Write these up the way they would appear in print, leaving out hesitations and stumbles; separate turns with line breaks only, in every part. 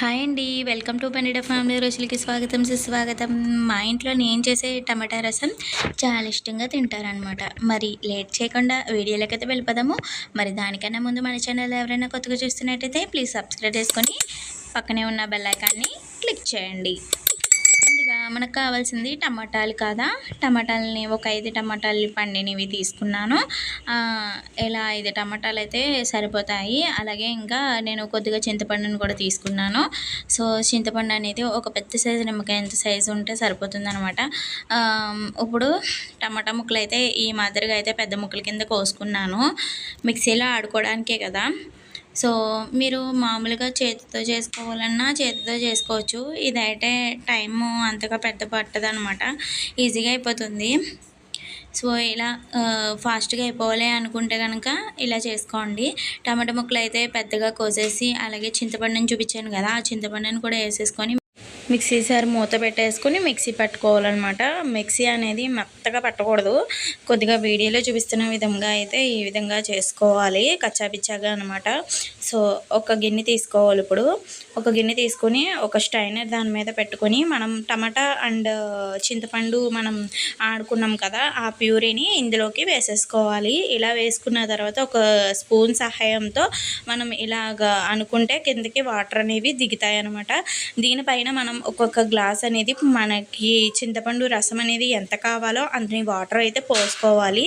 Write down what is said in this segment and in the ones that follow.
Hi అండి. Welcome to పన్నీడ family రుచులకి స్వాగతం సుస్వాగతం. మా ఇంట్లో నేను చేసే టమాటా రసం చాలా ఇష్టంగా తింటారనమాట. మరి లేట్ చేయకుండా వీడియోలకైతే వెళ్ళిపోదాము. మరి దానికన్నా ముందు మన ఛానల్ ఎవరైనా కొత్తగా చూస్తున్నట్టయితే ప్లీజ్ సబ్స్క్రైబ్ చేసుకొని పక్కనే ఉన్న బెల్ ఐకాన్ని క్లిక్ చేయండి. ముందుగా మనకు కావాల్సింది టమాటాలు కదా, టమాటాలని ఒక 5 టమాటాలు పండినవి తీసుకున్నాను. ఇలా 5 టమాటాలు అయితే సరిపోతాయి. అలాగే ఇంకా నేను కొద్దిగా చింతపండుని కూడా తీసుకున్నాను. సో చింతపండు అనేది ఒక పెద్ద సైజు నిమ్మకాయ ఎంత సైజు ఉంటే సరిపోతుందనమాట. ఇప్పుడు టమాటా ముక్కలు అయితే ఈ మాదిరిగా అయితే పెద్ద ముక్కల కింద కోసుకున్నాను. మిక్సీలో ఆడుకోవడానికే కదా. సో మీరు మామూలుగా చేతితో చేసుకోవాలన్నా చేతితో చేసుకోవచ్చు. ఇదైతే టైము అంతగా పెద్ద పట్టదనమాట, ఈజీగా అయిపోతుంది. సో ఇలా ఫాస్ట్గా అయిపోవాలి అనుకుంటే కనుక ఇలా చేసుకోండి. టమాటా ముక్కలు అయితే పెద్దగా కోసేసి అలాగే చింతపండుని చూపించాను కదా, ఆ చింతపండుని కూడా వేసేసుకొని మిక్సీ సార్ మూత పెట్టేసుకొని మిక్సీ పట్టుకోవాలన్నమాట. మిక్సీ అనేది మెత్తగా పట్టకూడదు, కొద్దిగా వీడియోలో చూపిస్తున్న విధంగా అయితే ఈ విధంగా చేసుకోవాలి, కచ్చాపిచ్చాగా అనమాట. సో ఒక గిన్నె తీసుకోవాలి. ఇప్పుడు ఒక గిన్నె తీసుకొని ఒక స్ట్రైనర్ దాని మీద పెట్టుకొని మనం టమాటా అండ్ చింతపండు మనం ఆడుకున్నాం కదా, ఆ ప్యూరీని ఇందులోకి వేసేసుకోవాలి. ఇలా వేసుకున్న తర్వాత ఒక స్పూన్ సహాయంతో మనం ఇలాగ అనుకుంటే కిందకి వాటర్ అనేవి దిగుతాయి అన్నమాట. దీనిపైన మనం ఒక్కొక్క గ్లాస్ అనేది మనకి చింతపండు రసం అనేది ఎంత కావాలో అన్ని వాటర్ అయితే పోసుకోవాలి.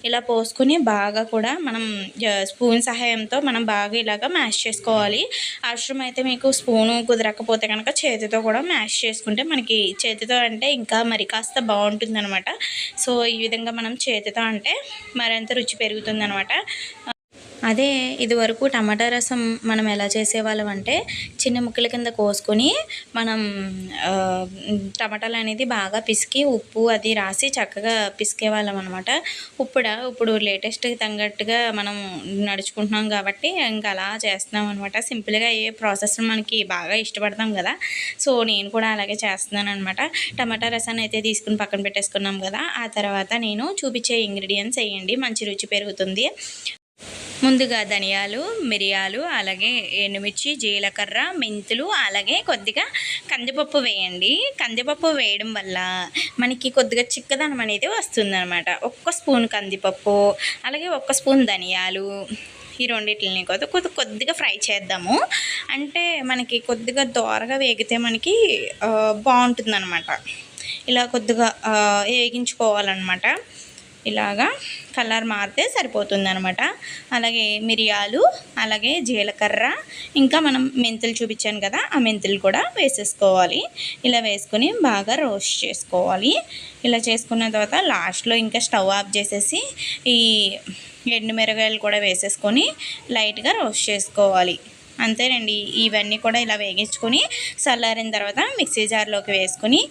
ఇలా పోసుకొని బాగా కూడా మనం స్పూన్ సహాయంతో మనం బాగా ఇలాగ మ్యాష్ చేసుకోవాలి. అవసరమైతే మీకు స్పూను కుదరకపోతే కనుక చేతితో కూడా మ్యాష్ చేసుకుంటే మనకి చేతితో అంటే ఇంకా మరి కాస్త బాగుంటుంది అనమాట. సో ఈ విధంగా మనం చేతితో అంటే మరింత రుచి పెరుగుతుంది అనమాట. అదే ఇదివరకు టమాటా రసం మనం ఎలా చేసేవాళ్ళం అంటే చిన్న ముక్కల కింద కోసుకొని మనం టమాటాలు అనేది బాగా పిసికి ఉప్పు అది రాసి చక్కగా పిసికేవాళ్ళం అనమాట. ఇప్పుడు లేటెస్ట్కి తగ్గట్టుగా మనం నడుచుకుంటున్నాం కాబట్టి ఇంకా అలా చేస్తున్నాం అనమాట. సింపుల్గా ఏ ప్రాసెస్ మనకి బాగా ఇష్టపడతాం కదా, సో నేను కూడా అలాగే చేస్తున్నాను అనమాట. టమాటా రసాన్ని అయితే తీసుకుని పక్కన పెట్టేసుకున్నాం కదా, ఆ తర్వాత నేను చూపించే ఇంగ్రీడియంట్స్ వేయండి, మంచి రుచి పెరుగుతుంది. ముందుగా ధనియాలు, మిరియాలు, అలాగే ఎండుమిర్చి, జీలకర్ర, మెంతులు, అలాగే కొద్దిగా కందిపప్పు వేయండి. కందిపప్పు వేయడం వల్ల మనకి కొద్దిగా చిక్కదనం అనేది వస్తుందన్నమాట. ఒక్క స్పూన్ కందిపప్పు, అలాగే ఒక్క స్పూన్ ధనియాలు, ఈ రెండింటిని కొద్దిగా ఫ్రై చేద్దాము. అంటే మనకి కొద్దిగా దోరగా వేగితే మనకి బాగుంటుందన్నమాట. ఇలా కొద్దిగా వేగించుకోవాలన్నమాట. ఇలాగా కలర్ మారితే సరిపోతుంది అనమాట. అలాగే మిరియాలు, అలాగే జీలకర్ర, ఇంకా మనం మెంతులు చూపించాను కదా, ఆ మెంతులు కూడా వేసేసుకోవాలి. ఇలా వేసుకొని బాగా రోస్ట్ చేసుకోవాలి. ఇలా చేసుకున్న తర్వాత లాస్ట్లో ఇంకా స్టవ్ ఆఫ్ చేసేసి ఈ ఎండుమిరగాయలు కూడా వేసేసుకొని లైట్గా రోస్ట్ చేసుకోవాలి. అంతేనండి. ఇవన్నీ కూడా ఇలా వేగించుకొని చల్లారిన తర్వాత మిక్సీ జార్లోకి వేసుకొని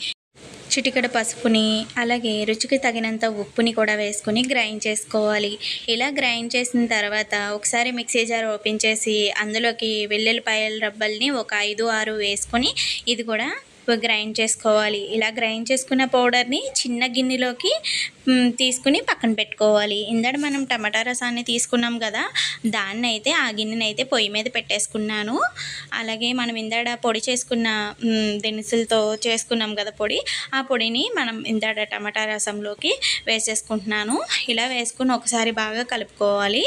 చిటికెడు పసుపుని అలాగే రుచికి తగినంత ఉప్పుని కూడా వేసుకొని గ్రైండ్ చేసుకోవాలి. ఇలా గ్రైండ్ చేసిన తర్వాత ఒకసారి మిక్సీ జార్ ఓపెన్ చేసి అందులోకి వెల్లుల్లిపాయల రబ్బల్ని ఒక 5-6 వేసుకొని ఇది కూడా గ్రైండ్ చేసుకోవాలి. ఇలా గ్రైండ్ చేసుకున్న పౌడర్ని చిన్న గిన్నెలోకి తీసుకుని పక్కన పెట్టుకోవాలి. ఇందాక మనం టమాటా రసాన్ని తీసుకున్నాం కదా, దాన్ని అయితే ఆ గిన్నెని అయితే పొయ్యి మీద పెట్టేసుకున్నాను. అలాగే మనం ఇందాక పొడి చేసుకున్న దినుసులతో చేసుకున్నాం కదా పొడి, ఆ పొడిని మనం ఇందాక టమాటా రసంలోకి వేసేసుకుంటున్నాను. ఇలా వేసుకుని ఒకసారి బాగా కలుపుకోవాలి.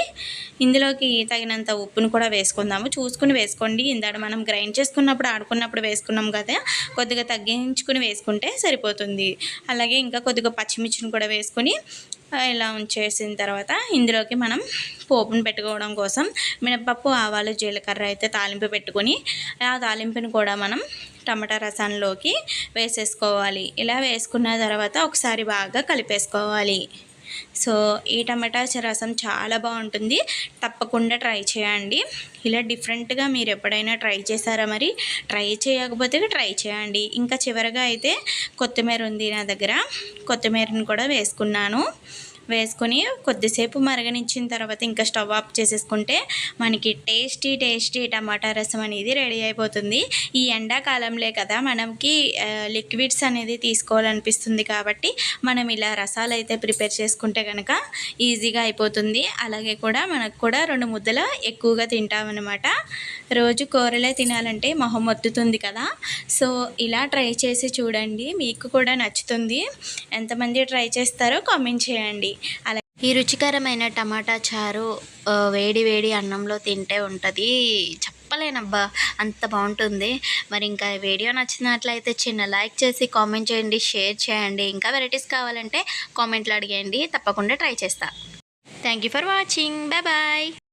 ఇందులోకి తగినంత ఉప్పును కూడా వేసుకుందాము, చూసుకుని వేసుకోండి. ఇందాక మనం గ్రైండ్ చేసుకున్నప్పుడు ఆడుకున్నప్పుడు వేసుకున్నాం కదా, కొద్దిగా తగ్గించుకుని వేసుకుంటే సరిపోతుంది. అలాగే ఇంకా కొద్దిగా పచ్చిమిర్చిని కూడా వేసుకొని ఇలా ఉంచేసిన తర్వాత ఇందులోకి మనం పోపును పెట్టుకోవడం కోసం మినపప్పు, ఆవాలు, జీలకర్ర అయితే తాలింపు పెట్టుకొని ఆ తాలింపుని కూడా మనం టమాటా రసంలోకి వేసేసుకోవాలి. ఇలా వేసుకున్న తర్వాత ఒకసారి బాగా కలిపేసుకోవాలి. సో ఈ టమాటా రసం చాలా బాగుంటుంది, తప్పకుండా ట్రై చేయండి. ఇలా డిఫరెంట్గా మీరు ఎప్పుడైనా ట్రై చేశారా? మరి ట్రై చేయకపోతే ట్రై చేయండి. ఇంకా చివరిగా అయితే కొత్తిమీర ఉంది నా దగ్గర, కొత్తిమీరని కూడా వేసుకున్నాను. వేసుకొని కొద్దిసేపు మరగనిచ్చిన తర్వాత ఇంకా స్టవ్ ఆఫ్ చేసేసుకుంటే మనకి టేస్టీ టమాటా రసం అనేది రెడీ అయిపోతుంది. ఈ ఎండాకాలంలో కదా మనకి లిక్విడ్స్ అనేది తీసుకోవాలనిపిస్తుంది కాబట్టి మనం ఇలా రసాలు అయితే ప్రిపేర్ చేసుకుంటే కనుక ఈజీగా అయిపోతుంది. అలాగే కూడా మనకు కూడా 2 ముద్దల ఎక్కువగా తింటామన్నమాట. రోజు కూరలే తినాలంటే మొహం ఒత్తుతుంది కదా. సో ఇలా ట్రై చేసి చూడండి, మీకు కూడా నచ్చుతుంది. ఎంతమంది ట్రై చేస్తారో కామెంట్ చేయండి. అలా ఈ రుచికరమైన టమాటా చారు వేడి వేడి అన్నంలో తింటే ఉంటుంది, చెప్పలేనబ్బా, అంత బాగుంటుంది. మరి ఇంకా వీడియో నచ్చినట్లయితే చిన్న లైక్ చేసి కామెంట్ చేయండి, షేర్ చేయండి. ఇంకా వెరైటీస్ కావాలంటే కామెంట్లో అడిగేయండి, తప్పకుండా ట్రై చేస్తా. Thank you for watching. Bye bye.